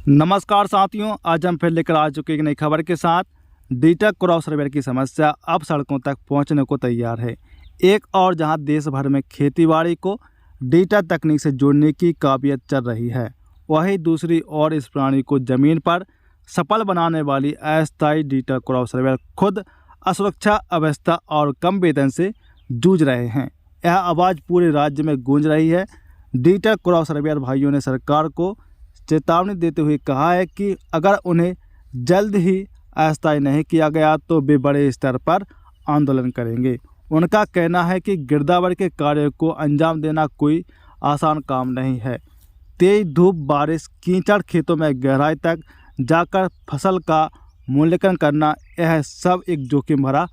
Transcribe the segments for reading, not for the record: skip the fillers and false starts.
नमस्कार साथियों, आज हम फिर लेकर आ चुके एक नई खबर के साथ। डिजिटल क्रॉस सर्वे की समस्या अब सड़कों तक पहुंचने को तैयार है। एक और जहां देश भर में खेतीबाड़ी को डिजिटल तकनीक से जोड़ने की काबिलियत चल रही है, वहीं दूसरी ओर इस प्रणाली को जमीन पर सफल बनाने वाली अस्थायी डिजिटल क्रॉस सर्वे खुद असुरक्षा, अव्यवस्था और कम वेतन से जूझ रहे हैं। यह आवाज़ पूरे राज्य में गूंज रही है। डिजिटल क्रॉस सर्वेयर भाइयों ने सरकार को चेतावनी देते हुए कहा है कि अगर उन्हें जल्द ही अस्थायी नहीं किया गया तो वे बड़े स्तर पर आंदोलन करेंगे। उनका कहना है कि गिरदावरी के कार्य को अंजाम देना कोई आसान काम नहीं है। तेज धूप, बारिश, कीचड़, खेतों में गहराई तक जाकर फसल का मूल्यांकन करना, यह सब एक जोखिम भरा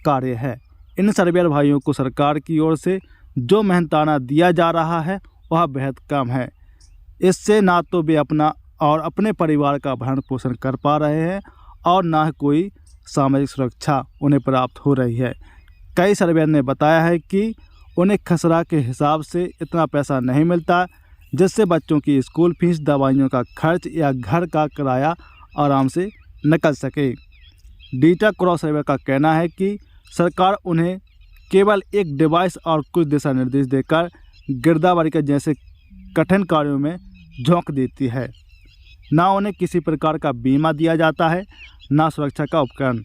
कार्य है। इन सर्वेयर भाइयों को सरकार की ओर से जो मेहनताना दिया जा रहा है वह बेहद कम है। इससे ना तो वे अपना और अपने परिवार का भरण पोषण कर पा रहे हैं और ना कोई सामाजिक सुरक्षा उन्हें प्राप्त हो रही है। कई सर्वेयर ने बताया है कि उन्हें खसरा के हिसाब से इतना पैसा नहीं मिलता जिससे बच्चों की स्कूल फीस, दवाइयों का खर्च या घर का किराया आराम से निकल सके। डिजिटल क्रॉस सर्वे का कहना है कि सरकार उन्हें केवल एक डिवाइस और कुछ दिशा निर्देश देकर गिरदावरी के जैसे कठिन कार्यों में झोंक देती है। ना उन्हें किसी प्रकार का बीमा दिया जाता है, ना सुरक्षा का उपकरण।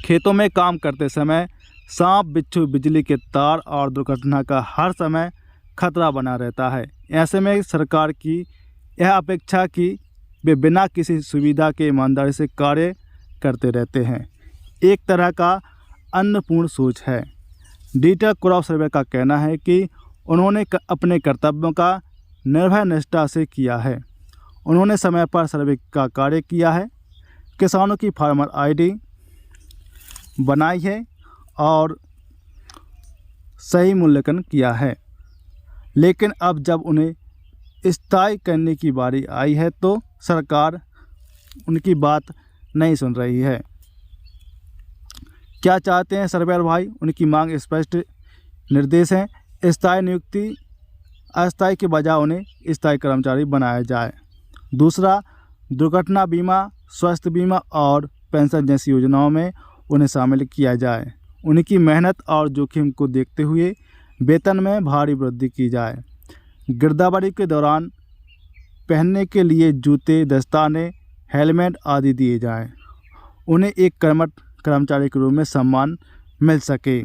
खेतों में काम करते समय सांप, बिच्छू, बिजली के तार और दुर्घटना का हर समय खतरा बना रहता है। ऐसे में सरकार की यह अपेक्षा कि वे बिना किसी सुविधा के ईमानदारी से कार्य करते रहते हैं, एक तरह का अन्नपूर्ण सोच है। डिजिटल क्रॉस सर्वे का कहना है कि उन्होंने अपने कर्तव्यों का निर्भय निष्ठा से किया है। उन्होंने समय पर सर्वे का कार्य किया है, किसानों की फार्मर आईडी बनाई है और सही मूल्यांकन किया है। लेकिन अब जब उन्हें स्थायी करने की बारी आई है तो सरकार उनकी बात नहीं सुन रही है। क्या चाहते हैं सर्वेयर भाई? उनकी मांग स्पष्ट निर्देश हैं। स्थायी नियुक्ति, अस्थायी के बजाय उन्हें स्थायी कर्मचारी बनाया जाए। दूसरा, दुर्घटना बीमा, स्वास्थ्य बीमा और पेंशन जैसी योजनाओं में उन्हें शामिल किया जाए। उनकी मेहनत और जोखिम को देखते हुए वेतन में भारी वृद्धि की जाए। गिरदावरी के दौरान पहनने के लिए जूते, दस्ताने, हेलमेट आदि दिए जाएं। उन्हें एक कर्मठ कर्मचारी के रूप में सम्मान मिल सके।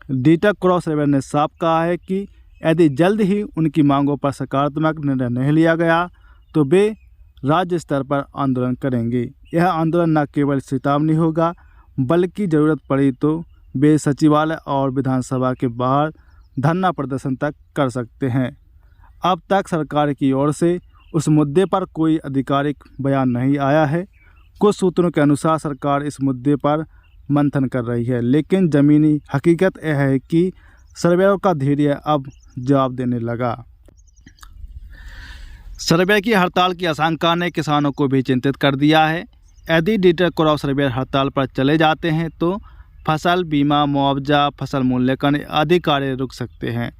डिजिटल क्रॉस सर्वे ने साफ कहा है कि यदि जल्द ही उनकी मांगों पर सकारात्मक निर्णय नहीं लिया गया तो वे राज्य स्तर पर आंदोलन करेंगे। यह आंदोलन न केवल चेतावनी होगा बल्कि ज़रूरत पड़ी तो वे सचिवालय और विधानसभा के बाहर धरना प्रदर्शन तक कर सकते हैं। अब तक सरकार की ओर से उस मुद्दे पर कोई आधिकारिक बयान नहीं आया है। कुछ सूत्रों के अनुसार सरकार इस मुद्दे पर मंथन कर रही है, लेकिन ज़मीनी हकीकत यह है कि सर्वेयरों का धैर्य अब जवाब देने लगा। सर्वे की हड़ताल की आशंका ने किसानों को भी चिंतित कर दिया है। यदि डिजिटल क्रॉस सर्वेयर हड़ताल पर चले जाते हैं तो फसल बीमा, मुआवजा, फसल मूल्यांकन आदि कार्य रुक सकते हैं।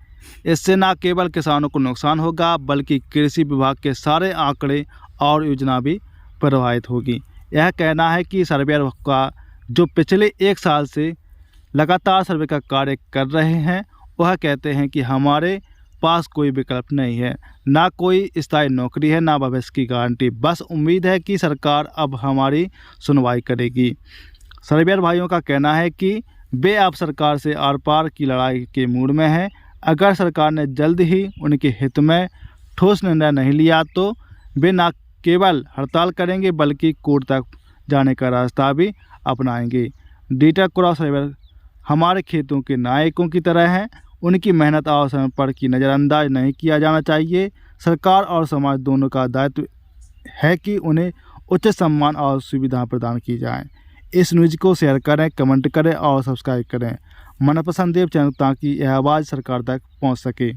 इससे न केवल किसानों को नुकसान होगा बल्कि कृषि विभाग के सारे आंकड़े और योजना भी प्रभावित होगी। यह कहना है कि सर्वेयर का जो पिछले एक साल से लगातार सर्वे का कार्य कर रहे हैं वह कहते हैं कि हमारे पास कोई विकल्प नहीं है, ना कोई स्थायी नौकरी है, ना भविष्य की गारंटी। बस उम्मीद है कि सरकार अब हमारी सुनवाई करेगी। सर्वेयर भाइयों का कहना है कि वे अब सरकार से आर पार की लड़ाई के मूड में हैं। अगर सरकार ने जल्द ही उनके हित में ठोस निर्णय नहीं लिया तो वे न केवल हड़ताल करेंगे बल्कि कोर्ट तक जाने का रास्ता भी अपनाएंगे। डिजिटल क्रॉस सर्वेयर हमारे खेतों के नायकों की तरह हैं। उनकी मेहनत और समर्पण की नज़रअंदाज नहीं किया जाना चाहिए। सरकार और समाज दोनों का दायित्व है कि उन्हें उच्च सम्मान और सुविधा प्रदान की जाए। इस न्यूज़ को शेयर करें, कमेंट करें और सब्सक्राइब करें मनपसंद देव चैनल ताकि यह आवाज़ सरकार तक पहुंच सके।